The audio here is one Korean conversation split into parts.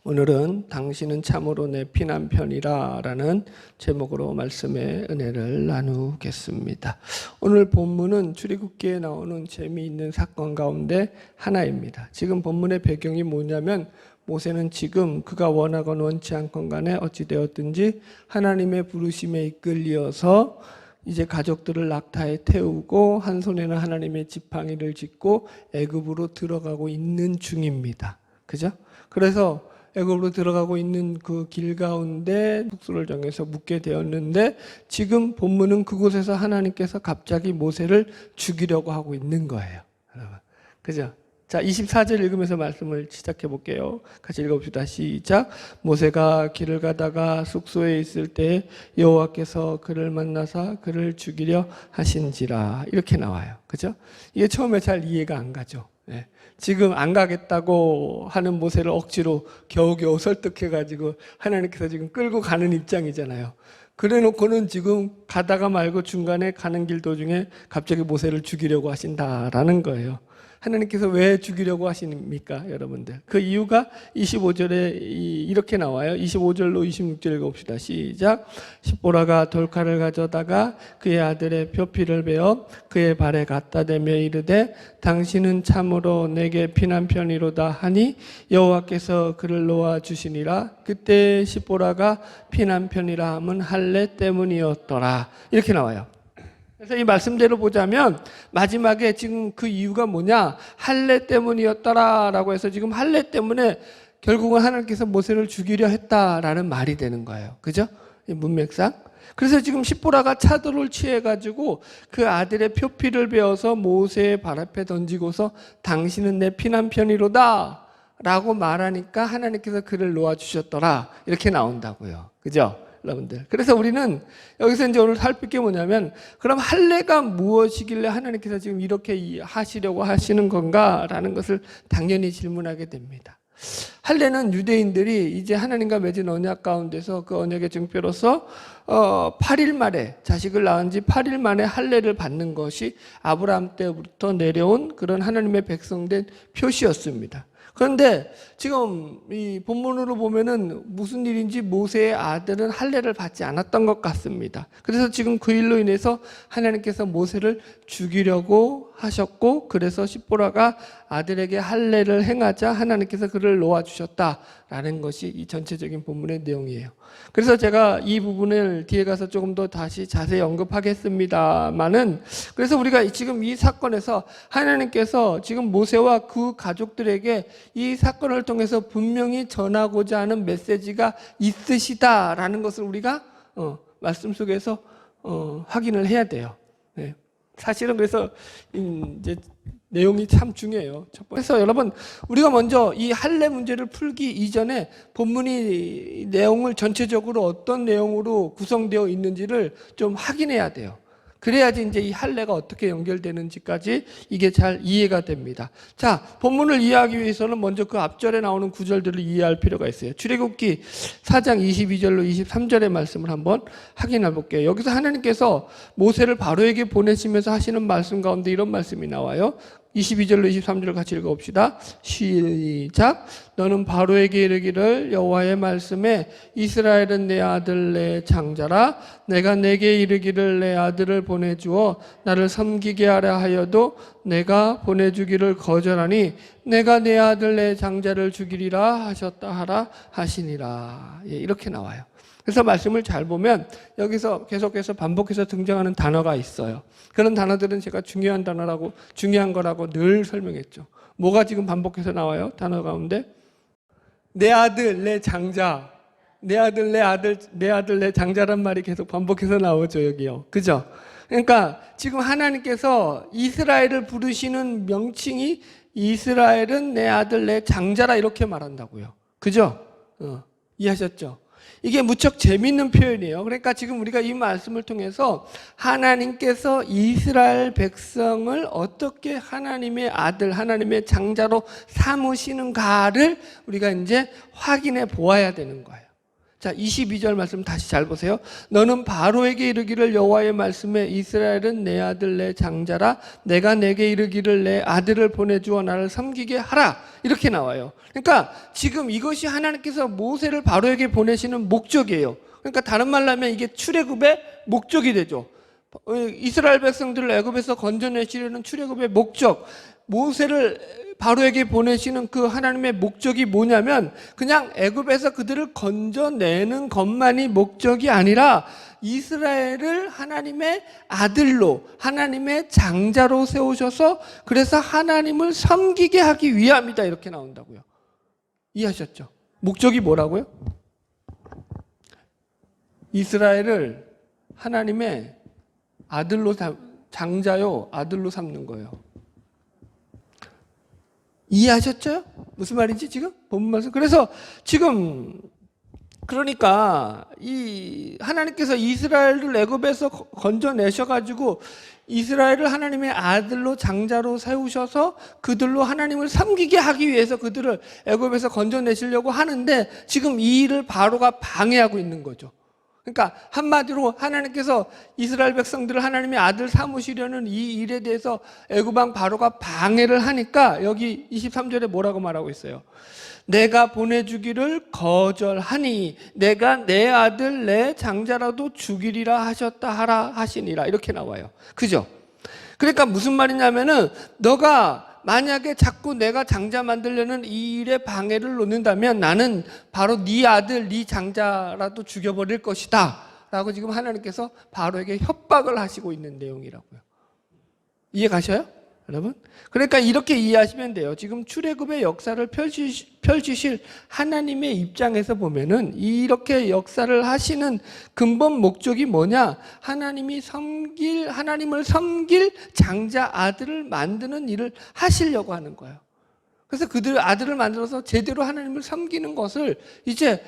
오늘은 당신은 참으로 내 피난편이라 라는 제목으로 말씀의 은혜를 나누겠습니다. 오늘 본문은 출애굽기에 나오는 재미있는 사건 가운데 하나입니다. 지금 본문의 배경이 뭐냐면 모세는 지금 그가 원하건 원치 않건 간에 어찌되었든지 하나님의 부르심에 이끌려서 이제 가족들을 낙타에 태우고 한 손에는 하나님의 지팡이를 짚고 애굽으로 들어가고 있는 중입니다. 그죠? 그래서 애굽으로 들어가고 있는 그 길 가운데 숙소를 정해서 묵게 되었는데 지금 본문은 그곳에서 하나님께서 갑자기 모세를 죽이려고 하고 있는 거예요. 여러분. 그죠? 자, 24절 읽으면서 말씀을 시작해 볼게요. 같이 읽어봅시다. 시작. 모세가 길을 가다가 숙소에 있을 때 여호와께서 그를 만나사 그를 죽이려 하신지라. 이렇게 나와요. 그죠? 이게 처음에 잘 이해가 안 가죠. 네. 지금 안 가겠다고 하는 모세를 억지로 겨우겨우 설득해가지고 하나님께서 지금 끌고 가는 입장이잖아요. 그래 놓고는 지금 가다가 말고 중간에 가는 길 도중에 갑자기 모세를 죽이려고 하신다라는 거예요. 하나님께서 왜 죽이려고 하십니까, 여러분들? 그 이유가 25절에 이렇게 나와요. 25절로 26절 읽어봅시다. 시작. 십보라가 돌칼을 가져다가 그의 아들의 표피를 베어 그의 발에 갖다 대며 이르되 당신은 참으로 내게 피난편이로다 하니 여호와께서 그를 놓아 주시니라. 그때 십보라가 피난편이라 함은 할례 때문이었더라. 이렇게 나와요. 그래서 이 말씀대로 보자면 마지막에 지금 그 이유가 뭐냐? 할례 때문이었더라라고 해서 지금 할례 때문에 결국은 하나님께서 모세를 죽이려 했다라는 말이 되는 거예요. 그죠? 이 문맥상. 그래서 지금 십보라가 차도를 취해가지고 그 아들의 표피를 베어서 모세의 발 앞에 던지고서 당신은 내 피난편이로다 라고 말하니까 하나님께서 그를 놓아주셨더라 이렇게 나온다고요. 그죠? 여러분들. 그래서 우리는 여기서 이제 오늘 살필 게 뭐냐면 그럼 할례가 무엇이길래 하나님께서 지금 이렇게 하시려고 하시는 건가라는 것을 당연히 질문하게 됩니다. 할례는 유대인들이 이제 하나님과 맺은 언약 가운데서 그 언약의 증표로서 8일 만에 자식을 낳은 지 8일 만에 할례를 받는 것이 아브라함 때부터 내려온 그런 하나님의 백성된 표시였습니다. 그런데 지금 이 본문으로 보면은 무슨 일인지 모세의 아들은 할례를 받지 않았던 것 같습니다. 그래서 지금 그 일로 인해서 하나님께서 모세를 죽이려고 하셨고 그래서 십보라가 아들에게 할례를 행하자 하나님께서 그를 놓아주셨다라는 것이 이 전체적인 본문의 내용이에요. 그래서 제가 이 부분을 뒤에 가서 조금 더 다시 자세히 언급하겠습니다만은 그래서 우리가 지금 이 사건에서 하나님께서 지금 모세와 그 가족들에게 이 사건을 통해서 분명히 전하고자 하는 메시지가 있으시다라는 것을 우리가 말씀 속에서 확인을 해야 돼요. 네. 사실은 그래서 이제 내용이 참 중요해요. 그래서 여러분 우리가 먼저 이 할례 문제를 풀기 이전에 본문이 내용을 전체적으로 어떤 내용으로 구성되어 있는지를 좀 확인해야 돼요. 그래야지 이제 이 할례가 어떻게 연결되는지까지 이게 잘 이해가 됩니다. 자, 본문을 이해하기 위해서는 먼저 그 앞절에 나오는 구절들을 이해할 필요가 있어요. 출애굽기 4장 22절로 23절의 말씀을 한번 확인해 볼게요. 여기서 하나님께서 모세를 바로에게 보내시면서 하시는 말씀 가운데 이런 말씀이 나와요. 22절로 23절을 같이 읽어봅시다. 시작. 너는 바로에게 이르기를 여호와의 말씀에 이스라엘은 내 아들 내 장자라 내가 내게 이르기를 내 아들을 보내주어 나를 섬기게 하려 하여도 내가 보내주기를 거절하니 내가 내 아들 내 장자를 죽이리라 하셨다 하라 하시니라. 예, 이렇게 나와요. 그래서 말씀을 잘 보면 여기서 계속해서 반복해서 등장하는 단어가 있어요. 그런 단어들은 제가 중요한 단어라고 중요한 거라고 늘 설명했죠. 뭐가 지금 반복해서 나와요? 단어 가운데 내 아들 내 장자, 내 아들 내 아들 내 아들 내 장자란 말이 계속 반복해서 나오죠. 여기요. 그죠? 그러니까 지금 하나님께서 이스라엘을 부르시는 명칭이 이스라엘은 내 아들 내 장자라 이렇게 말한다고요. 그죠? 이해하셨죠? 이게 무척 재미있는 표현이에요. 그러니까 지금 우리가 이 말씀을 통해서 하나님께서 이스라엘 백성을 어떻게 하나님의 아들, 하나님의 장자로 삼으시는가를 우리가 이제 확인해 보아야 되는 거예요. 자, 22절 말씀 다시 잘 보세요. 너는 바로에게 이르기를 여호와의 말씀에 이스라엘은 내 아들 내 장자라 내가 내게 이르기를 내 아들을 보내주어 나를 섬기게 하라. 이렇게 나와요. 그러니까 지금 이것이 하나님께서 모세를 바로에게 보내시는 목적이에요. 그러니까 다른 말로 하면 이게 출애굽의 목적이 되죠. 이스라엘 백성들을 애굽에서 건져내시려는 출애굽의 목적, 모세를 바로에게 보내시는 그 하나님의 목적이 뭐냐면 그냥 애굽에서 그들을 건져내는 것만이 목적이 아니라 이스라엘을 하나님의 아들로, 하나님의 장자로 세우셔서 그래서 하나님을 섬기게 하기 위함이다, 이렇게 나온다고요. 이해하셨죠? 목적이 뭐라고요? 이스라엘을 하나님의 아들로, 장자요 아들로 삼는 거예요. 이해하셨죠? 무슨 말인지 지금? 본문 말씀. 그래서 지금 그러니까 이 하나님께서 이스라엘을 애굽에서 건져내셔가지고 이스라엘을 하나님의 아들로 장자로 세우셔서 그들로 하나님을 섬기게 하기 위해서 그들을 애굽에서 건져내시려고 하는데 지금 이 일을 바로가 방해하고 있는 거죠. 그러니까 한마디로 하나님께서 이스라엘 백성들을 하나님의 아들 삼으시려는 이 일에 대해서 애굽 왕 바로가 방해를 하니까 여기 23절에 뭐라고 말하고 있어요? 내가 보내주기를 거절하니 내가 내 아들 내 장자라도 죽이리라 하셨다 하라 하시니라, 이렇게 나와요. 그죠? 그러니까 무슨 말이냐면은 너가 만약에 자꾸 내가 장자 만들려는 이 일에 방해를 놓는다면 나는 바로 네 아들, 네 장자라도 죽여버릴 것이다 라고 지금 하나님께서 바로에게 협박을 하시고 있는 내용이라고요. 이해 가셔요? 여러분? 그러니까 이렇게 이해하시면 돼요. 지금 출애굽의 역사를 펼치실 하나님의 입장에서 보면은 이렇게 역사를 하시는 근본 목적이 뭐냐? 하나님을 섬길 장자 아들을 만드는 일을 하시려고 하는 거예요. 그래서 그들 아들을 만들어서 제대로 하나님을 섬기는 것을 이제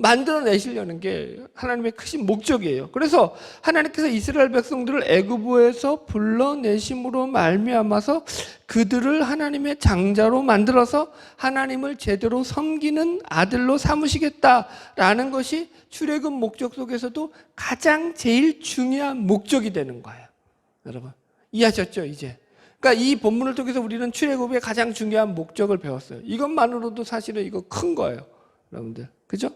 만들어내시려는 게 하나님의 크신 목적이에요. 그래서 하나님께서 이스라엘 백성들을 애굽에서 불러내심으로 말미암아서 그들을 하나님의 장자로 만들어서 하나님을 제대로 섬기는 아들로 삼으시겠다라는 것이 출애굽 목적 속에서도 가장 제일 중요한 목적이 되는 거예요. 여러분 이해하셨죠? 이제 그러니까 이 본문을 통해서 우리는 출애굽의 가장 중요한 목적을 배웠어요. 이것만으로도 사실은 이거 큰 거예요, 여러분들. 그죠?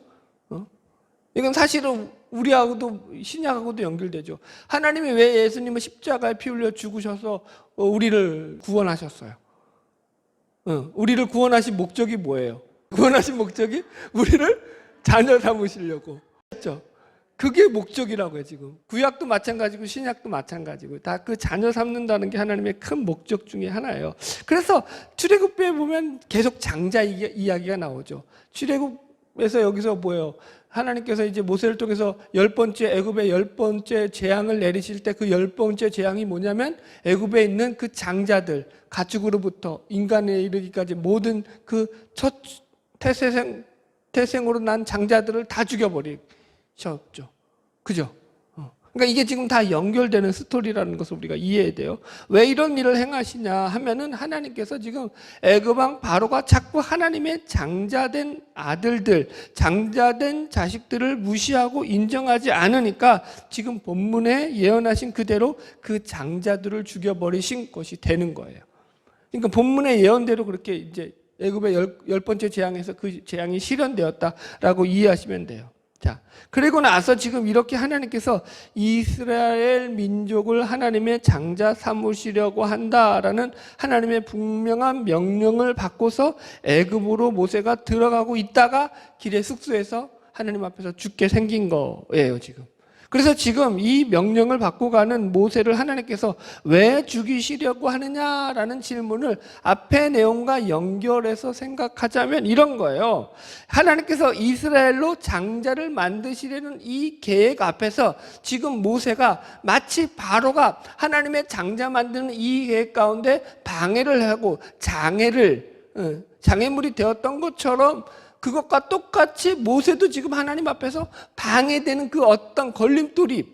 이건 사실은 우리하고도 신약하고도 연결되죠. 하나님이 왜 예수님을 십자가에 피 흘려 죽으셔서 우리를 구원하셨어요? 우리를 구원하신 목적이 뭐예요? 구원하신 목적이 우리를 자녀 삼으시려고. 그렇죠? 그게 목적이라고요. 지금 구약도 마찬가지고 신약도 마찬가지고 다 그 자녀 삼는다는 게 하나님의 큰 목적 중에 하나예요. 그래서 출애굽기에 보면 계속 장자 이야기가 나오죠. 출애굽에서 여기서 뭐예요? 하나님께서 이제 모세를 통해서 10번째 애굽의 10번째 재앙을 내리실 때 그 10번째 재앙이 뭐냐면 애굽에 있는 그 장자들, 가축으로부터 인간에 이르기까지 모든 그 첫 태생으로 난 장자들을 다 죽여버리셨죠. 그죠? 그러니까 이게 지금 다 연결되는 스토리라는 것을 우리가 이해해야 돼요. 왜 이런 일을 행하시냐 하면은 하나님께서 지금 애굽 왕 바로가 자꾸 하나님의 장자된 아들들, 장자된 자식들을 무시하고 인정하지 않으니까 지금 본문에 예언하신 그대로 그 장자들을 죽여버리신 것이 되는 거예요. 그러니까 본문의 예언대로 그렇게 이제 애굽의 열 번째 재앙에서 그 재앙이 실현되었다라고 이해하시면 돼요. 자, 그리고 나서 지금 이렇게 하나님께서 이스라엘 민족을 하나님의 장자 삼으시려고 한다라는 하나님의 분명한 명령을 받고서 애굽으로 모세가 들어가고 있다가 길의 숙소에서 하나님 앞에서 죽게 생긴 거예요, 지금. 그래서 지금 이 명령을 받고 가는 모세를 하나님께서 왜 죽이시려고 하느냐라는 질문을 앞의 내용과 연결해서 생각하자면 이런 거예요. 하나님께서 이스라엘로 장자를 만드시려는 이 계획 앞에서 지금 모세가 마치 바로가 하나님의 장자 만드는 이 계획 가운데 방해를 하고 장애물이 되었던 것처럼 그것과 똑같이 모세도 지금 하나님 앞에서 방해되는 그 어떤 걸림돌이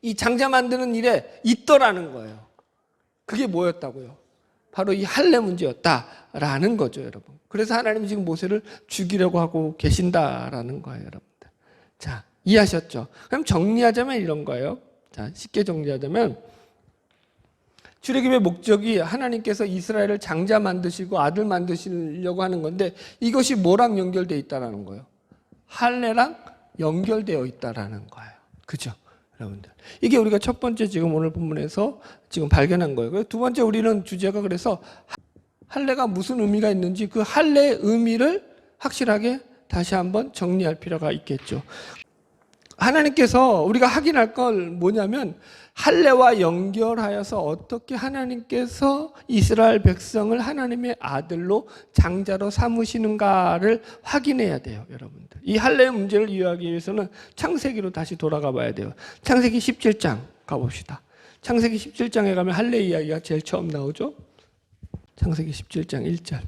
이 장자 만드는 일에 있더라는 거예요. 그게 뭐였다고요? 바로 이 할례 문제였다라는 거죠, 여러분. 그래서 하나님이 지금 모세를 죽이려고 하고 계신다라는 거예요, 여러분들. 자, 이해하셨죠? 그럼 정리하자면 이런 거예요. 자, 쉽게 정리하자면 출애굽의 목적이 하나님께서 이스라엘을 장자 만드시고 아들 만드시려고 하는 건데 이것이 뭐랑 연결되어 있다라는 거예요? 할례랑 연결되어 있다라는 거예요. 그죠? 여러분들. 이게 우리가 첫 번째 지금 오늘 본문에서 지금 발견한 거예요. 두 번째 우리는 주제가 그래서 할례가 무슨 의미가 있는지 그 할례의 의미를 확실하게 다시 한번 정리할 필요가 있겠죠. 하나님께서 우리가 확인할 건 뭐냐면 할례와 연결하여서 어떻게 하나님께서 이스라엘 백성을 하나님의 아들로 장자로 삼으시는가를 확인해야 돼요, 여러분들. 이 할례의 문제를 이해하기 위해서는 창세기로 다시 돌아가 봐야 돼요. 창세기 17장 가봅시다. 창세기 17장에 가면 할례 이야기가 제일 처음 나오죠. 창세기 17장 1절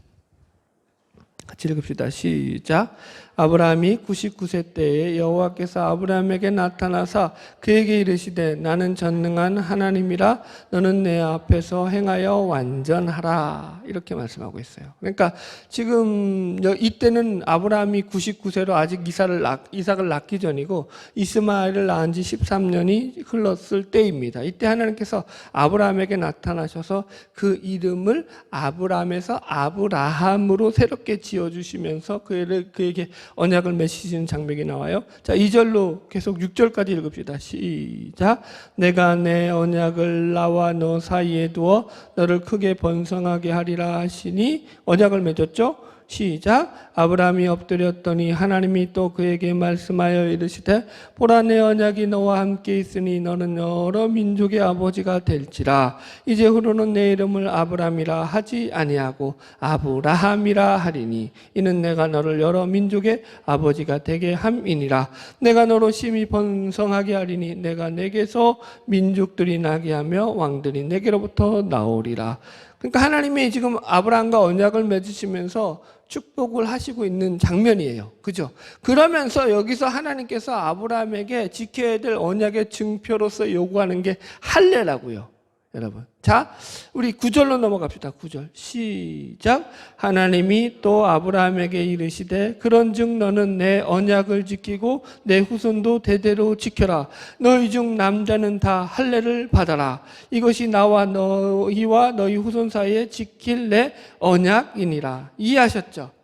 같이 읽읍시다. 시작. 아브라함이 99세 때에 여호와께서 아브라함에게 나타나사 그에게 이르시되 나는 전능한 하나님이라 너는 내 앞에서 행하여 완전하라 이렇게 말씀하고 있어요. 그러니까 지금 이때는 아브라함이 99세로 아직 이삭을 낳기 전이고 이스마엘을 낳은 지 13년이 흘렀을 때입니다. 이때 하나님께서 아브라함에게 나타나셔서 그 이름을 아브라함에서 아브라함으로 새롭게 지어주시면서 그에게 언약을 맺으시는 장면이 나와요. 자, 2절로 계속 6절까지 읽읍시다. 시작. 내가 내 언약을 나와 너 사이에 두어 너를 크게 번성하게 하리라 하시니 언약을 맺었죠. 시작. 아브라함이 엎드렸더니 하나님이 또 그에게 말씀하여 이르시되 보라 내 언약이 너와 함께 있으니 너는 여러 민족의 아버지가 될지라. 이제후로는 내 이름을 아브라함이라 하지 아니하고 아브라함이라 하리니 이는 내가 너를 여러 민족의 아버지가 되게 함이니라. 내가 너로 심히 번성하게 하리니 내가 내게서 민족들이 나게 하며 왕들이 내게로부터 나오리라. 그러니까 하나님이 지금 아브라함과 언약을 맺으시면서 축복을 하시고 있는 장면이에요. 그죠? 그러면서 여기서 하나님께서 아브라함에게 지켜야 될 언약의 증표로서 요구하는 게 할례라고요. 여러분. 자, 우리 9절로 넘어갑시다. 9절. 시작. 하나님이 또 아브라함에게 이르시되 그런즉 너는 내 언약을 지키고 내 후손도 대대로 지켜라. 너희 중 남자는 다 할례를 받아라. 이것이 나와 너희와 너희 후손 사이에 지킬 내 언약이니라. 이해하셨죠?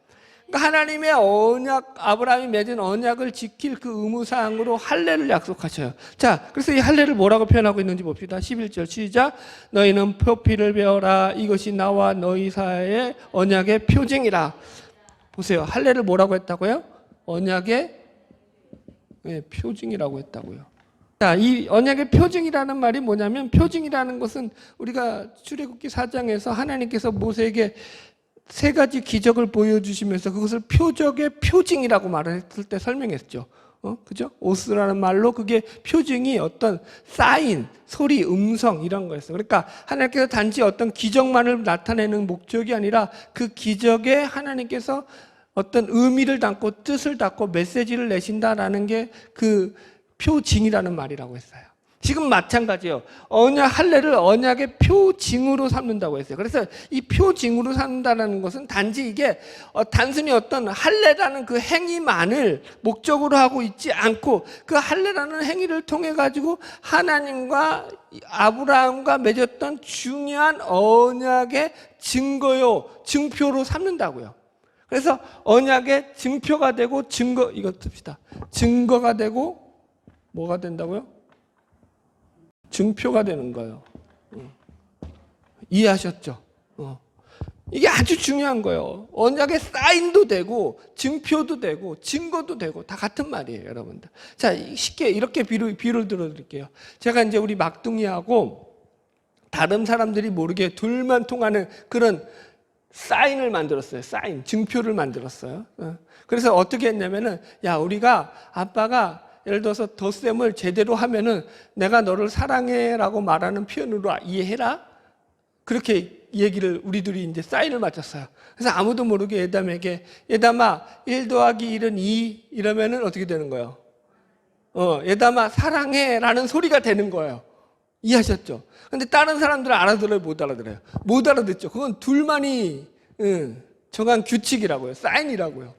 하나님의 언약, 아브라함이 맺은 언약을 지킬 그 의무사항으로 할례를 약속하셔요. 자, 그래서 이 할례를 뭐라고 표현하고 있는지 봅시다. 11절 시작. 너희는 표피를 베어라. 이것이 나와 너희 사이의 언약의 표징이라. 보세요. 할례를 뭐라고 했다고요? 언약의 표징이라고 했다고요. 자, 이 언약의 표징이라는 말이 뭐냐면 표징이라는 것은 우리가 출애굽기 4장에서 하나님께서 모세에게 세 가지 기적을 보여주시면서 그것을 표적의 표징이라고 말을 했을 때 설명했죠. 그죠? 오스라는 말로 그게 표징이 어떤 사인, 소리, 음성 이런 거였어요. 그러니까 하나님께서 단지 어떤 기적만을 나타내는 목적이 아니라 그 기적에 하나님께서 어떤 의미를 담고 뜻을 담고 메시지를 내신다라는 게 그 표징이라는 말이라고 했어요. 지금 마찬가지예요. 할례를 언약의 표징으로 삼는다고 했어요. 그래서 이 표징으로 삼는다는 것은 단지 이게 단순히 어떤 할례라는 그 행위만을 목적으로 하고 있지 않고 그 할례라는 행위를 통해 가지고 하나님과 아브라함과 맺었던 중요한 언약의 증거요, 증표로 삼는다고요. 그래서 언약의 증표가 되고 이거 씁시다. 증거가 되고 뭐가 된다고요? 증표가 되는 거예요. 이해하셨죠? 이게 아주 중요한 거예요. 언약의 사인도 되고 증표도 되고 증거도 되고 다 같은 말이에요, 여러분들. 자, 쉽게 이렇게 비유를 들어드릴게요. 제가 이제 우리 막둥이하고 다른 사람들이 모르게 둘만 통하는 그런 사인을 만들었어요. 사인, 증표를 만들었어요. 그래서 어떻게 했냐면은 야, 우리가 아빠가 예를 들어서 덧셈을 제대로 하면은 내가 너를 사랑해라고 말하는 표현으로 이해해라. 그렇게 얘기를 우리들이 이제 사인을 맞췄어요. 그래서 아무도 모르게 예담에게 예담아 1 더하기 1은 2 이러면은 어떻게 되는 거예요? 예담아 사랑해라는 소리가 되는 거예요. 이해하셨죠? 근데 다른 사람들은 알아들어요, 못 알아들어요? 못 알아듣죠. 그건 둘만이 정한 규칙이라고요. 사인이라고요.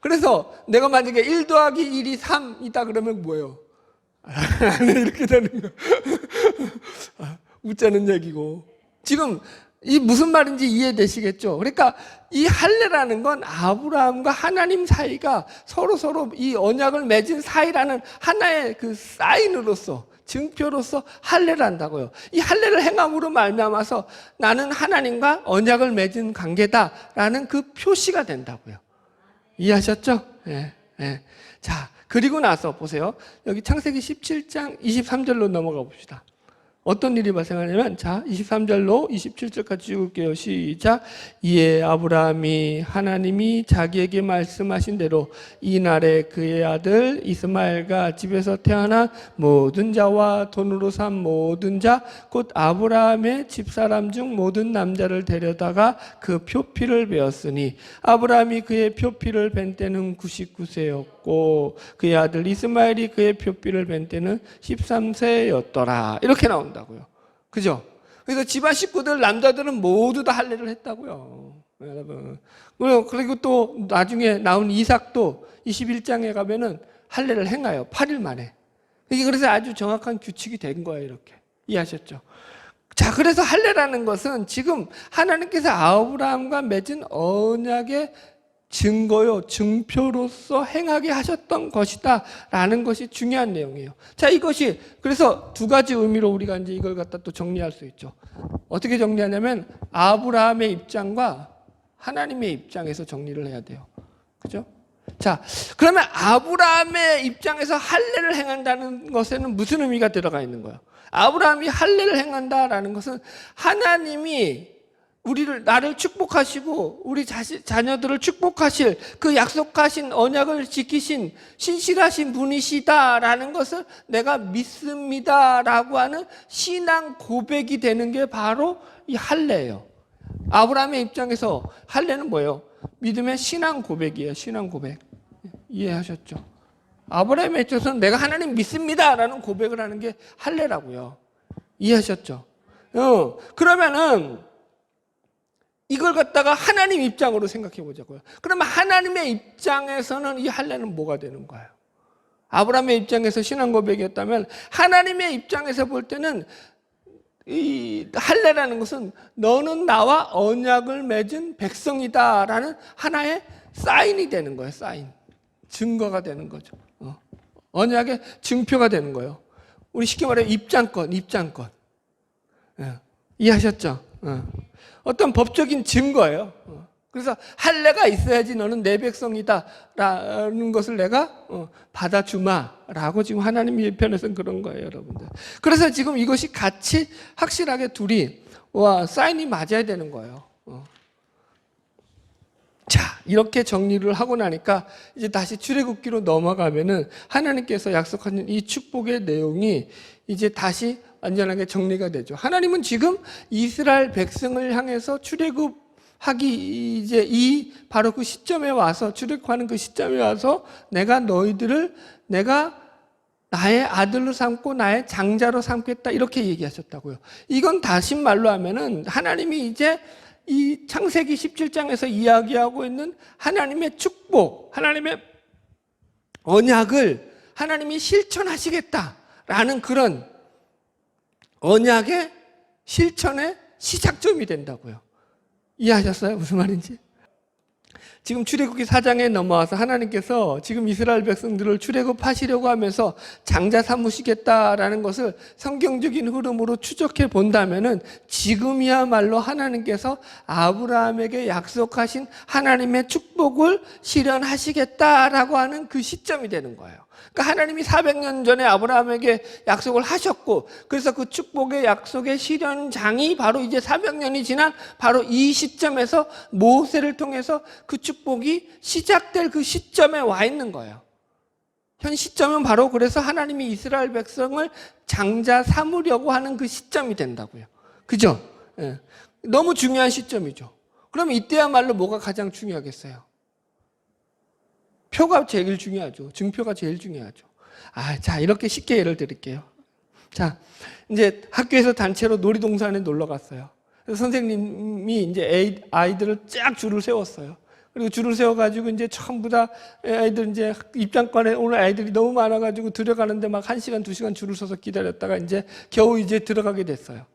그래서 내가 만약에 1 더하기 1이 3이다 그러면 뭐예요? 이렇게 되는 거. 웃자는 얘기고. 지금 이 무슨 말인지 이해되시겠죠? 그러니까 이 할례라는 건 아브라함과 하나님 사이가 서로 이 언약을 맺은 사이라는 하나의 그 사인으로서, 증표로서 할례를 한다고요. 이 할례를 행함으로 말미암아서 나는 하나님과 언약을 맺은 관계다라는 그 표시가 된다고요. 이해하셨죠? 예, 예. 자, 그리고 나서 보세요. 여기 창세기 17장 23절로 넘어가 봅시다. 어떤 일이 발생하냐면, 자, 23절로 27절까지 읽을게요. 시작. 이에 아브라함이 하나님이 자기에게 말씀하신 대로 이날에 그의 아들 이스마엘과 집에서 태어난 모든 자와 돈으로 산 모든 자, 곧 아브라함의 집사람 중 모든 남자를 데려다가 그 표피를 베었으니 아브라함이 그의 표피를 벤 때는 99세였고 그의 아들 이스마엘이 그의 표피를 벤 때는 13세였더라. 이렇게 나온다고요. 그죠? 그래서 집안 식구들 남자들은 모두 다 할례를 했다고요. 여러분. 그리고 또 나중에 나온 이삭도 21장에 가면은 할례를 행해요. 8일 만에. 이게 그래서 아주 정확한 규칙이 된 거예요. 이렇게. 이해하셨죠? 자, 그래서 할례라는 것은 지금 하나님께서 아브라함과 맺은 언약의 증거요, 증표로서 행하게 하셨던 것이다 라는 것이 중요한 내용이에요. 자, 이것이 그래서 두 가지 의미로 우리가 이제 이걸 갖다 또 정리할 수 있죠. 어떻게 정리하냐면 아브라함의 입장과 하나님의 입장에서 정리를 해야 돼요. 그죠? 자, 그러면 아브라함의 입장에서 할례를 행한다는 것에는 무슨 의미가 들어가 있는 거예요? 아브라함이 할례를 행한다라는 것은 하나님이 나를 축복하시고 우리 자녀들을 축복하실 그 약속하신 언약을 지키신 신실하신 분이시다라는 것을 내가 믿습니다라고 하는 신앙 고백이 되는 게 바로 이 할례예요. 아브라함의 입장에서 할례는 뭐예요? 믿음의 신앙 고백이에요. 신앙 고백. 이해하셨죠? 아브라함의 입장에서는 내가 하나님 믿습니다라는 고백을 하는 게 할례라고요. 이해하셨죠? 그러면은 이걸 갖다가 하나님 입장으로 생각해 보자고요. 그러면 하나님의 입장에서는 이 할례는 뭐가 되는 거예요? 아브라함의 입장에서 신앙 고백이었다면 하나님의 입장에서 볼 때는 이 할례라는 것은 너는 나와 언약을 맺은 백성이다라는 하나의 사인이 되는 거예요. 사인. 증거가 되는 거죠. 언약의 증표가 되는 거예요. 우리 쉽게 말해 입장권. 이해하셨죠? 어떤 법적인 증거예요. 그래서 할례가 있어야지 너는 내 백성이다라는 것을 내가 받아주마라고 지금 하나님 편에서는 그런 거예요, 여러분들. 그래서 지금 이것이 같이 확실하게 둘이 사인이 맞아야 되는 거예요. 자, 이렇게 정리를 하고 나니까 이제 다시 출애굽기로 넘어가면은 하나님께서 약속하신 이 축복의 내용이 이제 다시 완전하게 정리가 되죠. 하나님은 지금 이스라엘 백성을 향해서 출애굽하기 이제 바로 그 시점에 와서 출애굽하는 그 시점에 와서 내가 너희들을 내가 나의 아들로 삼고 나의 장자로 삼겠다 이렇게 얘기하셨다고요. 이건 다시 말로 하면은 하나님이 이제 이 창세기 17장에서 이야기하고 있는 하나님의 축복, 하나님의 언약을 하나님이 실천하시겠다라는 그런 언약의 실천의 시작점이 된다고요. 이해하셨어요? 무슨 말인지? 지금 출애굽기 4장에 넘어와서 하나님께서 지금 이스라엘 백성들을 출애굽하시려고 하면서 장자 삼으시겠다라는 것을 성경적인 흐름으로 추적해 본다면은 지금이야말로 하나님께서 아브라함에게 약속하신 하나님의 축복을 실현하시겠다라고 하는 그 시점이 되는 거예요. 그러니까 하나님이 400년 전에 아브라함에게 약속을 하셨고 그래서 그 축복의 약속의 실현장이 바로 이제 400년이 지난 바로 이 시점에서 모세를 통해서 그 축복이 시작될 그 시점에 와 있는 거예요. 현 시점은 바로 그래서 하나님이 이스라엘 백성을 장자 삼으려고 하는 그 시점이 된다고요. 그죠? 예. 너무 중요한 시점이죠. 그러면 이때야말로 뭐가 가장 중요하겠어요? 표가 제일 중요하죠. 증표가 제일 중요하죠. 자, 이렇게 쉽게 예를 드릴게요. 자, 이제 학교에서 단체로 놀이동산에 놀러 갔어요. 그래서 선생님이 이제 아이들을 쫙 줄을 세웠어요. 그리고 줄을 세워가지고 이제 전부 다 아이들 이제 입장권에 오늘 아이들이 너무 많아가지고 들어가는데 막 1시간, 2시간 줄을 서서 기다렸다가 이제 겨우 이제 들어가게 됐어요.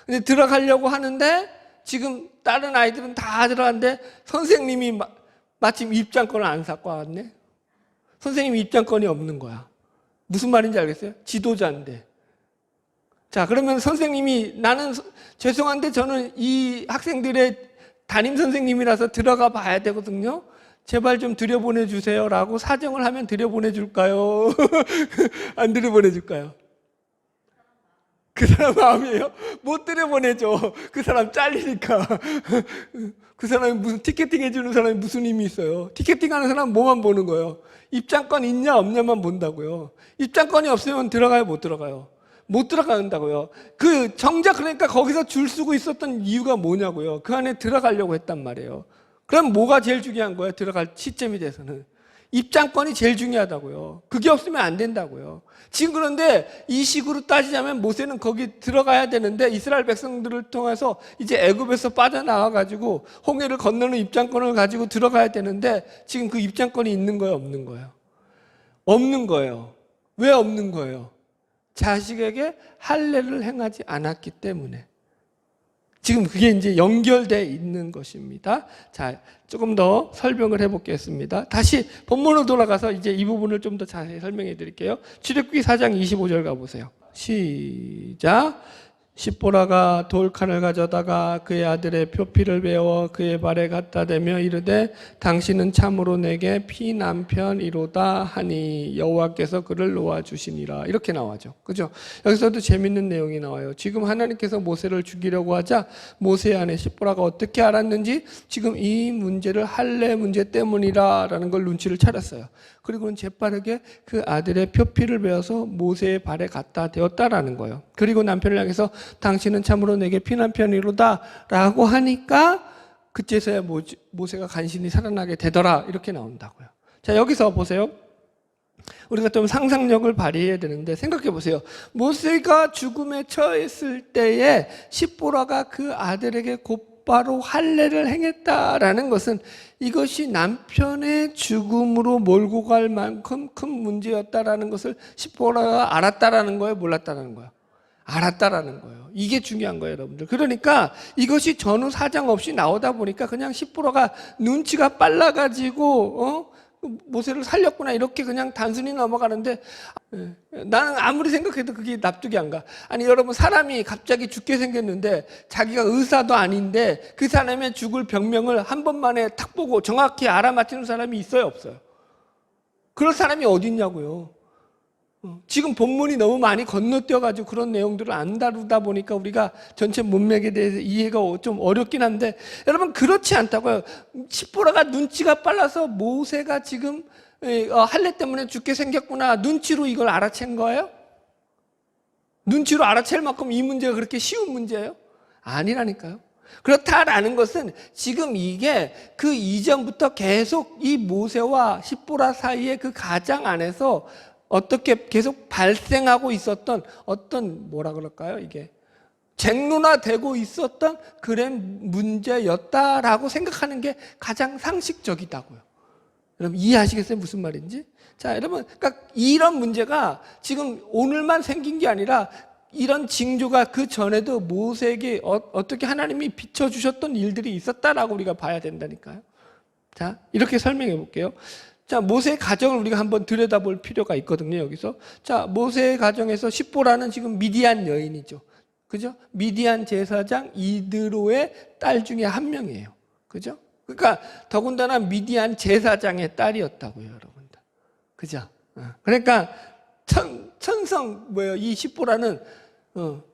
근데 들어가려고 하는데 지금 다른 아이들은 다 들어갔는데 선생님이 마침 입장권을 안 갖고 왔네. 선생님 입장권이 없는 거야. 무슨 말인지 알겠어요? 지도자인데. 자, 그러면 선생님이 나는 죄송한데 저는 이 학생들의 담임 선생님이라서 들어가 봐야 되거든요. 제발 좀 들여보내주세요 라고 사정을 하면 들여보내줄까요? 안 들여보내줄까요? 그 사람 마음이에요? 못 들여보내죠. 그 사람 잘리니까. 그 사람이 무슨 티켓팅 해주는 사람이 무슨 힘이 있어요? 티켓팅 하는 사람은 뭐만 보는 거예요? 입장권 있냐 없냐만 본다고요. 입장권이 없으면 들어가요 못 들어가요? 못 들어간다고요. 그 정작 그러니까 거기서 줄 서고 있었던 이유가 뭐냐고요. 그 안에 들어가려고 했단 말이에요. 그럼 뭐가 제일 중요한 거예요? 들어갈 시점이 돼서는 입장권이 제일 중요하다고요. 그게 없으면 안 된다고요. 지금 그런데 이 식으로 따지자면 모세는 거기 들어가야 되는데 이스라엘 백성들을 통해서 이제 애굽에서 빠져나와 가지고 홍해를 건너는 입장권을 가지고 들어가야 되는데 지금 그 입장권이 있는 거예요, 없는 거예요? 없는 거예요. 왜 없는 거예요? 자식에게 할례를 행하지 않았기 때문에. 지금 그게 이제 연결되어 있는 것입니다. 자, 조금 더 설명을 해보겠습니다. 다시 본문으로 돌아가서 이제 이 부분을 좀 더 자세히 설명해 드릴게요. 출애굽기 4장 25절 가보세요. 시작. 십보라가 돌칼을 가져다가 그의 아들의 표피를 베어 그의 발에 갖다 대며 이르되 당신은 참으로 내게 피남편이로다 하니 여호와께서 그를 놓아주시니라. 이렇게 나와죠. 그죠? 여기서도 재밌는 내용이 나와요. 지금 하나님께서 모세를 죽이려고 하자 모세 안에 십보라가 어떻게 알았는지 지금 이 문제를 할례 문제 때문이라는 걸 눈치를 차렸어요. 그리고는 재빠르게 그 아들의 표피를 베어서 모세의 발에 갖다 대었다라는 거예요. 그리고 남편을 향해서 당신은 참으로 내게 피남편이로다 라고 하니까 그때서야 모세가 간신히 살아나게 되더라 이렇게 나온다고요. 자, 여기서 보세요. 우리가 좀 상상력을 발휘해야 되는데 생각해 보세요. 모세가 죽음에 처했을 때에 십보라가 그 아들에게 곧바로 할례를 행했다라는 것은 이것이 남편의 죽음으로 몰고 갈 만큼 큰 문제였다라는 것을 십보라가 알았다라는 거예요, 몰랐다라는 거예요? 알았다라는 거예요. 이게 중요한 거예요, 여러분들. 그러니까 이것이 전후 사정 없이 나오다 보니까 그냥 십보라가 눈치가 빨라가지고 모세를 살렸구나 이렇게 그냥 단순히 넘어가는데 나는 아무리 생각해도 그게 납득이 안 가. 아니 여러분, 사람이 갑자기 죽게 생겼는데 자기가 의사도 아닌데 그 사람의 죽을 병명을 한 번만에 탁 보고 정확히 알아맞히는 사람이 있어요, 없어요? 그럴 사람이 어디 있냐고요. 지금 본문이 너무 많이 건너뛰어가지고 그런 내용들을 안 다루다 보니까 우리가 전체 문맥에 대해서 이해가 좀 어렵긴 한데 여러분, 그렇지 않다고요. 십보라가 눈치가 빨라서 모세가 지금 할례 때문에 죽게 생겼구나 눈치로 이걸 알아챈 거예요? 눈치로 알아챌 만큼 이 문제가 그렇게 쉬운 문제예요? 아니라니까요. 그렇다라는 것은 지금 이게 그 이전부터 계속 이 모세와 십보라 사이의 그 가장 안에서 어떻게 계속 발생하고 있었던 어떤 뭐라 그럴까요? 이게 쟁론화되고 있었던 그런 문제였다라고 생각하는 게 가장 상식적이다고요. 여러분 이해하시겠어요? 무슨 말인지? 자, 여러분, 그러니까 이런 문제가 지금 오늘만 생긴 게 아니라 이런 징조가 그 전에도 모세에게 어떻게 하나님이 비춰주셨던 일들이 있었다라고 우리가 봐야 된다니까요. 자, 이렇게 설명해 볼게요. 자, 모세의 가정을 우리가 한번 들여다볼 필요가 있거든요, 여기서. 자, 모세의 가정에서 십보라는 지금 미디안 여인이죠. 그죠? 미디안 제사장 이드로의 딸 중에 한 명이에요. 그죠? 그러니까 더군다나 미디안 제사장의 딸이었다고요, 여러분들. 그죠? 그러니까 이 십보라는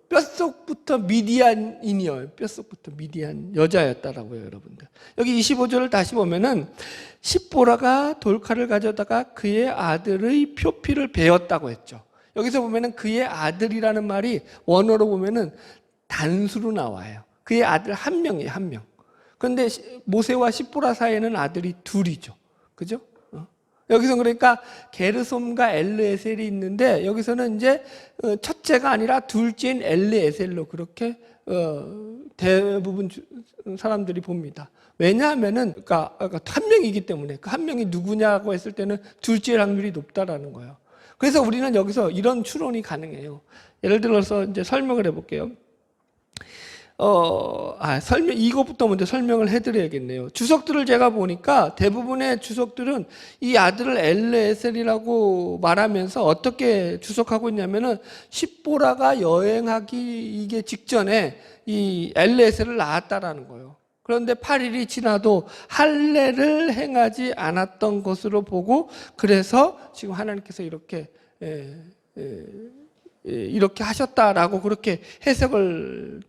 뼛속부터 미디안인이요. 뼛속부터 미디안 여자였다라고요, 여러분들. 여기 25절을 다시 보면은 십보라가 돌칼을 가져다가 그의 아들의 표피를 베었다고 했죠. 여기서 보면은 그의 아들이라는 말이 원어로 보면은 단수로 나와요. 그의 아들 한 명이에요, 한 명. 그런데 모세와 십보라 사이에는 아들이 둘이죠. 그죠? 여기서 그러니까 게르솜과 엘르에셀이 있는데 여기서는 이제 첫째가 아니라 둘째인 엘르에셀로 그렇게 대부분 사람들이 봅니다. 왜냐하면은 그러니까 한 명이기 때문에 그 한 명이 누구냐고 했을 때는 둘째일 확률이 높다라는 거예요. 그래서 우리는 여기서 이런 추론이 가능해요. 예를 들어서 이제 설명을 해볼게요. 이것부터 먼저 설명을 해드려야겠네요. 주석들을 제가 보니까 대부분의 주석들은 이 아들을 엘르에셀이라고 말하면서 어떻게 주석하고 있냐면은 십보라가 여행하기 이게 직전에 이 엘르에셀을 낳았다라는 거예요. 그런데 8일이 지나도 할례를 행하지 않았던 것으로 보고 그래서 지금 하나님께서 이렇게 이렇게 하셨다라고 그렇게 해석을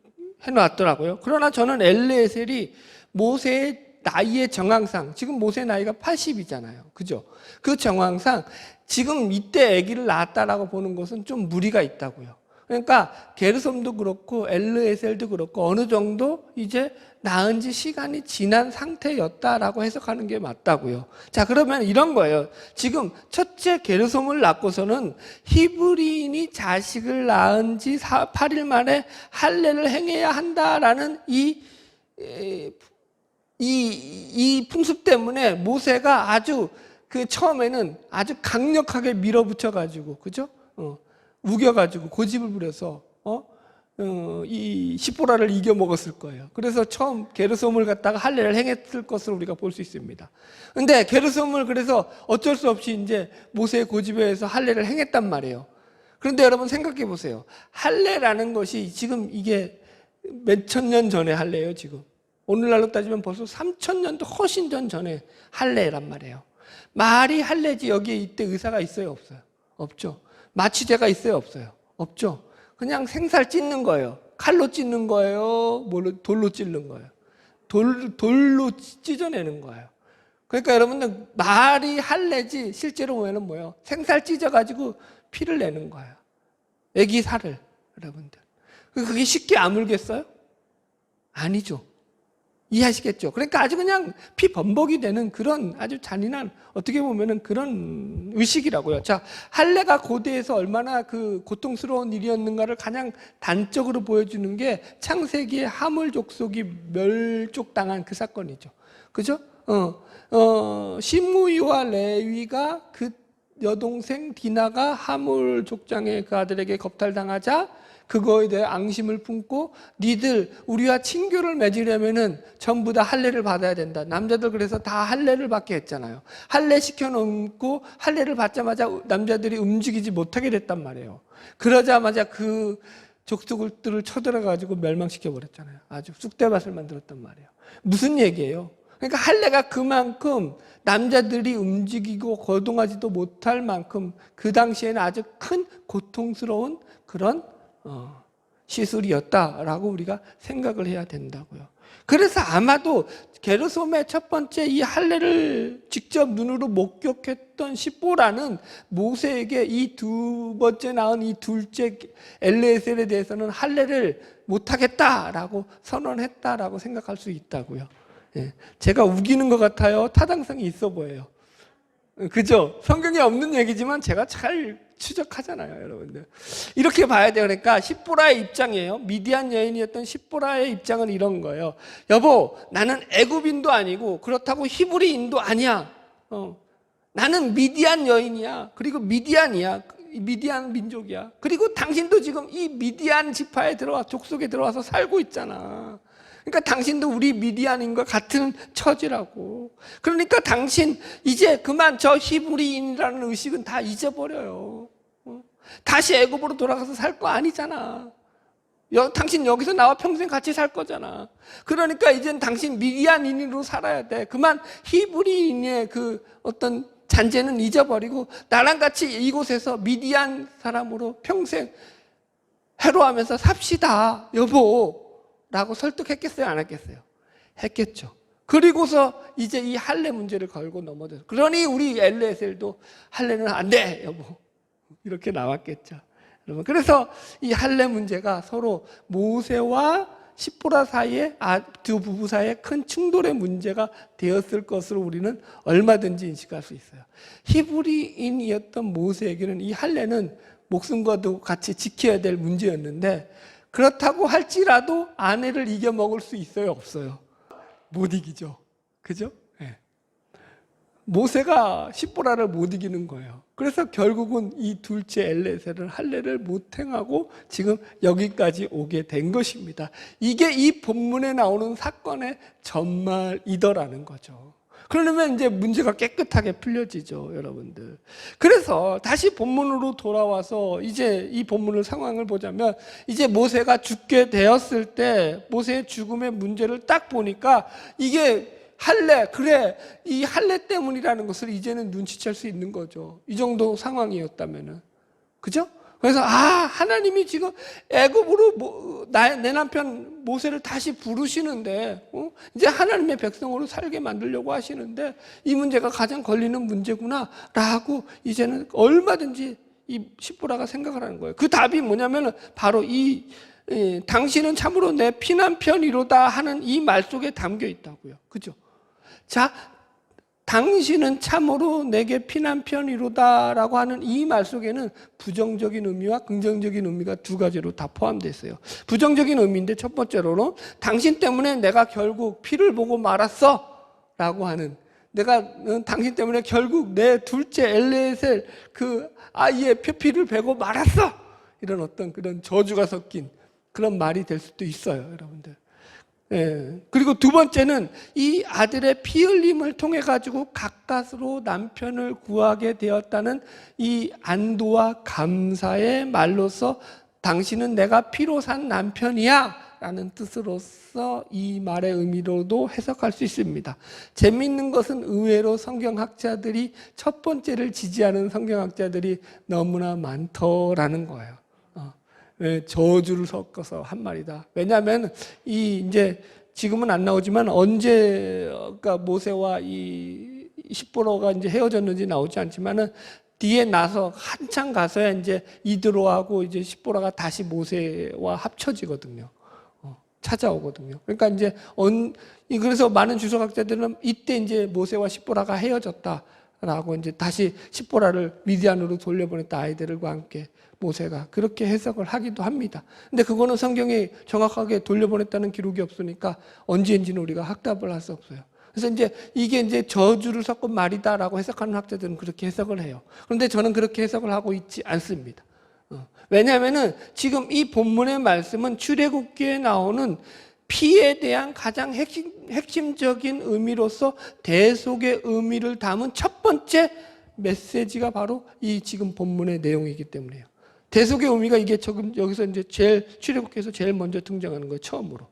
해놨더라고요. 그러나 저는 엘르에셀이 모세의 나이의 정황상, 지금 모세의 나이가 80이잖아요. 그죠? 그 정황상 지금 이때 아기를 낳았다라고 보는 것은 좀 무리가 있다고요. 그러니까 게르솜도 그렇고 엘르에셀도 그렇고 어느 정도 이제 낳은 지 시간이 지난 상태였다라고 해석하는 게 맞다고요. 자, 그러면 이런 거예요. 지금 첫째 게르솜을 낳고서는 히브리인이 자식을 낳은 지 8일 만에 할례를 행해야 한다라는 이 풍습 때문에 모세가 아주 그 처음에는 아주 강력하게 밀어붙여가지고, 그죠? 우겨가지고 고집을 부려서 이 십보라를 이겨 먹었을 거예요. 그래서 처음 게르솜을 갖다가 할례를 행했을 것으로 우리가 볼 수 있습니다. 근데 게르솜을 그래서 어쩔 수 없이 이제 모세의 고집에 의해서 할례를 행했단 말이에요. 그런데 여러분 생각해 보세요. 할례라는 것이 지금 이게 몇천 년 전에 할례예요, 지금. 오늘날로 따지면 벌써 3,000년도 훨씬 전에 할례란 말이에요. 말이 할례지 여기에 이때 의사가 있어요, 없어요? 없죠. 마취제가 있어요, 없어요? 없죠. 그냥 생살 찢는 거예요. 칼로 찢는 거예요, 돌로 찢는 거예요. 돌로 찢어내는 거예요. 그러니까 여러분들 말이 할례지 실제로 보면은 뭐예요? 생살 찢어가지고 피를 내는 거예요. 애기 살을, 여러분들. 그게 쉽게 아물겠어요? 아니죠. 이해하시겠죠? 그러니까 아주 그냥 피 범벅이 되는 그런 아주 잔인한 어떻게 보면은 그런 의식이라고요. 자, 할례가 고대에서 얼마나 그 고통스러운 일이었는가를 가장 단적으로 보여주는 게 창세기의 하물 족속이 멸족당한 그 사건이죠. 그죠? 시므이와 레위가 그 여동생 디나가 하물 족장의 그 아들에게 겁탈당하자 그거에 대해 앙심을 품고 니들 우리와 친교를 맺으려면은 전부 다 할례를 받아야 된다. 남자들 그래서 다 할례를 받게 했잖아요. 할례 시켜놓고 할례를 받자마자 남자들이 움직이지 못하게 됐단 말이에요. 그러자마자 그 족속들을 쳐들어가지고 멸망시켜 버렸잖아요. 아주 쑥대밭을 만들었단 말이에요. 무슨 얘기예요? 그러니까 할례가 그만큼 남자들이 움직이고 거동하지도 못할 만큼 그 당시에는 아주 큰 고통스러운 그런 시술이었다라고 우리가 생각을 해야 된다고요. 그래서 아마도 게르솜의 첫 번째 이 할례를 직접 눈으로 목격했던 십보라는 모세에게 이 두 번째 낳은 이 둘째 엘르에셀에 대해서는 할례를 못하겠다라고 선언했다라고 생각할 수 있다고요. 제가 우기는 것 같아요? 타당성이 있어 보여요. 그죠? 성경에 없는 얘기지만 제가 잘 추적하잖아요, 여러분들. 이렇게 봐야 돼요. 그러니까 십보라의 입장이에요. 미디안 여인이었던 십보라의 입장은 이런 거예요. 여보, 나는 애굽인도 아니고 그렇다고 히브리인도 아니야. 나는 미디안 여인이야. 그리고 미디안이야. 미디안 민족이야. 그리고 당신도 지금 이 미디안 지파에 족속에 들어와서 살고 있잖아. 그러니까 당신도 우리 미디안인과 같은 처지라고. 그러니까 당신 이제 그만 저 히브리인이라는 의식은 다 잊어버려요. 다시 애굽으로 돌아가서 살 거 아니잖아. 당신 여기서 나와 평생 같이 살 거잖아. 그러니까 이젠 당신 미디안인으로 살아야 돼. 그만 히브리인의 그 어떤 잔재는 잊어버리고 나랑 같이 이곳에서 미디안 사람으로 평생 해로하면서 삽시다, 여보. 라고 설득했겠어요? 안 했겠어요? 했겠죠. 그리고서 이제 이 할례 문제를 걸고 넘어져서 그러니 우리 엘르에셀도 할례는 안 돼, 여보. 이렇게 나왔겠죠. 여러분, 그래서 이 할례 문제가 서로 모세와 십보라 사이에 두 부부 사이에 큰 충돌의 문제가 되었을 것으로 우리는 얼마든지 인식할 수 있어요. 히브리인이었던 모세에게는 이 할례는 목숨과도 같이 지켜야 될 문제였는데, 그렇다고 할지라도 아내를 이겨먹을 수 있어요, 없어요? 못 이기죠. 그죠? 네. 모세가 십보라를 못 이기는 거예요. 그래서 결국은 이 둘째 엘레셀을 할례를 못 행하고 지금 여기까지 오게 된 것입니다. 이게 이 본문에 나오는 사건의 전말이더라는 거죠. 그러면 이제 문제가 깨끗하게 풀려지죠, 여러분들. 그래서 다시 본문으로 돌아와서 이제 이 본문의 상황을 보자면, 이제 모세가 죽게 되었을 때 모세의 죽음의 문제를 딱 보니까 이게 할례, 그래, 이 할례 때문이라는 것을 이제는 눈치챌 수 있는 거죠. 이 정도 상황이었다면은. 그죠? 그래서 하나님이 지금 애굽으로 내 남편 모세를 다시 부르시는데, 이제 하나님의 백성으로 살게 만들려고 하시는데 이 문제가 가장 걸리는 문제구나라고 이제는 얼마든지 이 십보라가 생각을 하는 거예요. 그 답이 뭐냐면은 바로 당신은 참으로 내 피난편이로다 하는 이 말 속에 담겨 있다고요. 그죠? 자, 당신은 참으로 내게 피난편이로다라고 하는 이 말 속에는 부정적인 의미와 긍정적인 의미가 두 가지로 다 포함되어 있어요. 부정적인 의미인데, 첫 번째로는 당신 때문에 내가 결국 피를 보고 말았어 라고 하는, 당신 때문에 결국 내 둘째 엘레셀 그 아이의 피를 베고 말았어, 이런 어떤 그런 저주가 섞인 그런 말이 될 수도 있어요, 여러분들. 예. 그리고 두 번째는 이 아들의 피 흘림을 통해 가지고 가까스로 남편을 구하게 되었다는 이 안도와 감사의 말로서 당신은 내가 피로 산 남편이야 라는 뜻으로서 이 말의 의미로도 해석할 수 있습니다. 재미있는 것은 의외로 성경학자들이 첫 번째를 지지하는 성경학자들이 너무나 많더라는 거예요. 저주를 섞어서 한 말이다. 왜냐하면 이제 지금은 안 나오지만 언제가 모세와 이 십보라가 이제 헤어졌는지 나오지 않지만은 뒤에 나서 한참 가서야 이제 이드로하고 이제 십보라가 다시 모세와 합쳐지거든요. 찾아오거든요. 그러니까 이제 그래서 많은 주석학자들은 이때 이제 모세와 십보라가 헤어졌다라고 이제 다시 십보라를 미디안으로 돌려보냈다, 아이들과 함께. 모세가 그렇게 해석을 하기도 합니다. 근데 그거는 성경에 정확하게 돌려보냈다는 기록이 없으니까 언제인지는 우리가 확답을 할 수 없어요. 그래서 이제 이게 이제 저주를 섞은 말이다라고 해석하는 학자들은 그렇게 해석을 해요. 그런데 저는 그렇게 해석을 하고 있지 않습니다. 왜냐하면은 지금 이 본문의 말씀은 출애굽기에 나오는 피에 대한 가장 핵심적인 의미로서 대속의 의미를 담은 첫 번째 메시지가 바로 이 지금 본문의 내용이기 때문에요. 대속의 의미가 이게 지금 여기서 이제 출애굽기에서 제일 먼저 등장하는 거예요, 처음으로.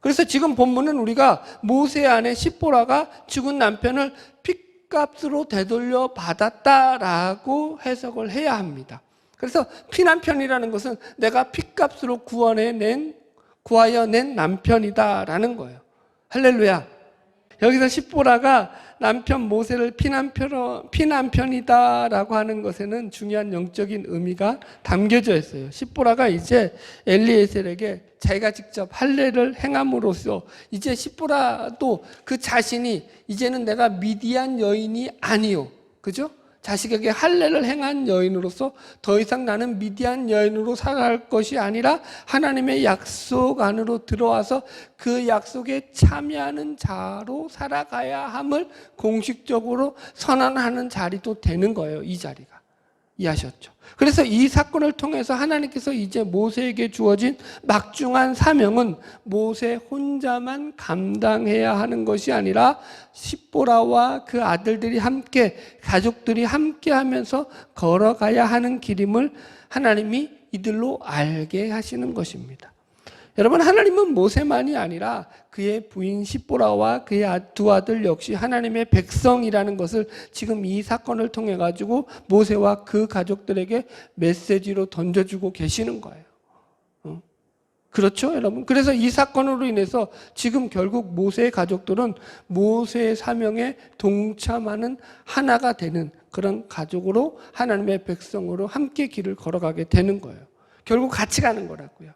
그래서 지금 본문은 우리가 모세 아내 십보라가 죽은 남편을 핏값으로 되돌려 받았다라고 해석을 해야 합니다. 그래서 피난편이라는 것은 내가 핏값으로 구하여 낸 남편이다라는 거예요. 할렐루야. 여기서 십보라가 남편 모세를 피난편이다라고 하는 것에는 중요한 영적인 의미가 담겨져 있어요. 십보라가 이제 엘리에셀에게 자기가 직접 할례를 행함으로써 이제 십보라도 그 자신이 이제는 내가 미디안 여인이 아니요, 그죠? 자식에게 할례를 행한 여인으로서 더 이상 나는 미디안 여인으로 살아갈 것이 아니라 하나님의 약속 안으로 들어와서 그 약속에 참여하는 자로 살아가야 함을 공식적으로 선언하는 자리도 되는 거예요, 이 자리가. 이해하셨죠? 그래서 이 사건을 통해서 하나님께서 이제 모세에게 주어진 막중한 사명은 모세 혼자만 감당해야 하는 것이 아니라 십보라와 그 아들들이 함께, 가족들이 함께 하면서 걸어가야 하는 길임을 하나님이 이들로 알게 하시는 것입니다. 여러분, 하나님은 모세만이 아니라 그의 부인 십보라와 그의 두 아들 역시 하나님의 백성이라는 것을 지금 이 사건을 통해 가지고 모세와 그 가족들에게 메시지로 던져주고 계시는 거예요. 그렇죠, 여러분? 그래서 이 사건으로 인해서 지금 결국 모세의 가족들은 모세의 사명에 동참하는 하나가 되는 그런 가족으로, 하나님의 백성으로 함께 길을 걸어가게 되는 거예요. 결국 같이 가는 거라고요.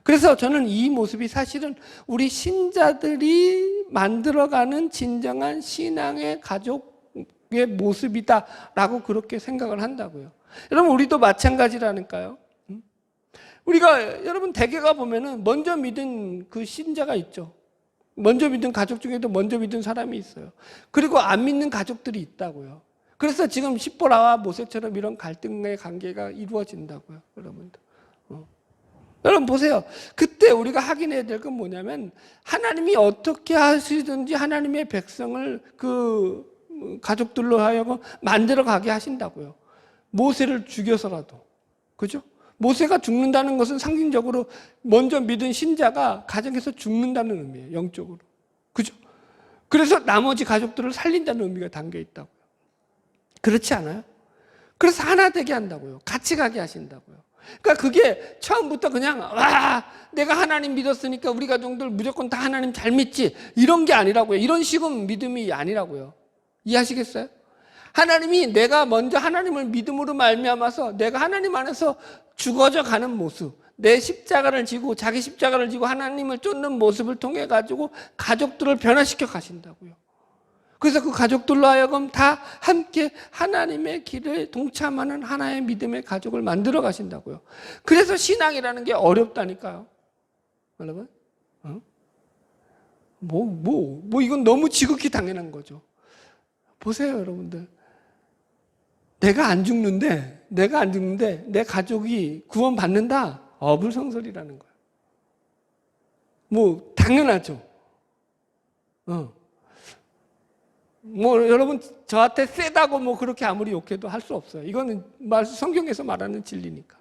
그래서 저는 이 모습이 사실은 우리 신자들이 만들어가는 진정한 신앙의 가족의 모습이다라고 그렇게 생각을 한다고요. 여러분, 우리도 마찬가지라니까요. 우리가 여러분 대개가 보면은 먼저 믿은 그 신자가 있죠. 먼저 믿은 가족 중에도 먼저 믿은 사람이 있어요. 그리고 안 믿는 가족들이 있다고요. 그래서 지금 십보라와 모세처럼 이런 갈등의 관계가 이루어진다고요, 여러분들. 여러분 보세요. 그때 우리가 확인해야 될 건 뭐냐면 하나님이 어떻게 하시든지 하나님의 백성을 그 가족들로 하여금 만들어 가게 하신다고요. 모세를 죽여서라도. 그죠? 모세가 죽는다는 것은 상징적으로 먼저 믿은 신자가 가정에서 죽는다는 의미예요. 영적으로. 그죠? 그래서 나머지 가족들을 살린다는 의미가 담겨 있다고요. 그렇지 않아요? 그래서 하나 되게 한다고요. 같이 가게 하신다고요. 그러니까 그게 처음부터 그냥 내가 하나님 믿었으니까 우리 가족들 무조건 다 하나님 잘 믿지 이런 게 아니라고요. 이런 식은 믿음이 아니라고요. 이해하시겠어요? 하나님이 내가 먼저 하나님을 믿음으로 말미암아서 내가 하나님 안에서 죽어져 가는 모습, 내 십자가를 지고 자기 십자가를 지고 하나님을 쫓는 모습을 통해 가지고 가족들을 변화시켜 가신다고요. 그래서 그 가족들로 하여금 다 함께 하나님의 길에 동참하는 하나의 믿음의 가족을 만들어 가신다고요. 그래서 신앙이라는 게 어렵다니까요. 여러분? 이건 너무 지극히 당연한 거죠. 보세요, 여러분들. 내가 안 죽는데 내 가족이 구원받는다? 어불성설이라는 거예요. 뭐, 당연하죠. 여러분, 저한테 세다고 그렇게 아무리 욕해도 할 수 없어요. 이거는 성경에서 말하는 진리니까.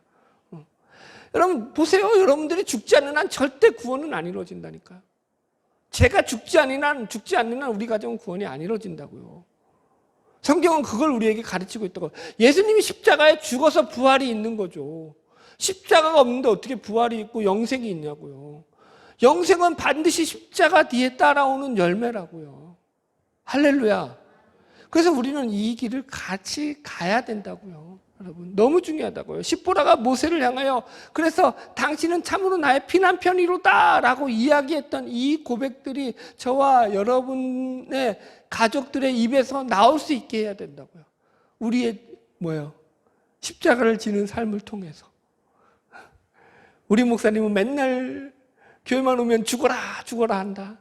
여러분, 보세요. 여러분들이 죽지 않는 한 절대 구원은 안 이루어진다니까요. 제가 죽지 않는 한 우리 가정은 구원이 안 이루어진다고요. 성경은 그걸 우리에게 가르치고 있다고. 예수님이 십자가에 죽어서 부활이 있는 거죠. 십자가가 없는데 어떻게 부활이 있고 영생이 있냐고요. 영생은 반드시 십자가 뒤에 따라오는 열매라고요. 할렐루야. 그래서 우리는 이 길을 같이 가야 된다고요. 여러분, 너무 중요하다고요. 십보라가 모세를 향하여 그래서 당신은 참으로 나의 피난편이로다 라고 이야기했던 이 고백들이 저와 여러분의 가족들의 입에서 나올 수 있게 해야 된다고요. 우리의 십자가를 지는 삶을 통해서. 우리 목사님은 맨날 교회만 오면 죽어라 한다.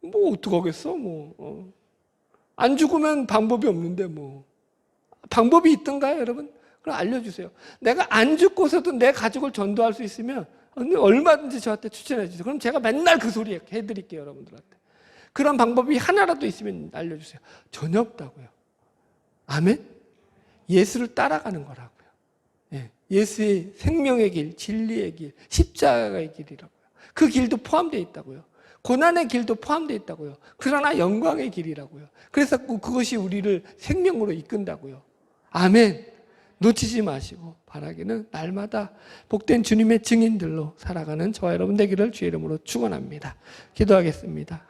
어떡하겠어 안 죽으면 방법이 없는데 방법이 있던가요, 여러분? 그럼 알려주세요. 내가 안 죽고서도 내 가족을 전도할 수 있으면 얼마든지 저한테 추천해 주세요. 그럼 제가 맨날 그 소리 해드릴게요, 여러분들한테. 그런 방법이 하나라도 있으면 알려주세요. 전혀 없다고요. 아멘? 예수를 따라가는 거라고요. 예수의 생명의 길, 진리의 길, 십자가의 길이라고요. 그 길도 포함되어 있다고요. 고난의 길도 포함되어 있다고요. 그러나 영광의 길이라고요. 그래서 그것이 우리를 생명으로 이끈다고요. 아멘. 놓치지 마시고 바라기는 날마다 복된 주님의 증인들로 살아가는 저와 여러분 되기를 주의 이름으로 축원합니다. 기도하겠습니다.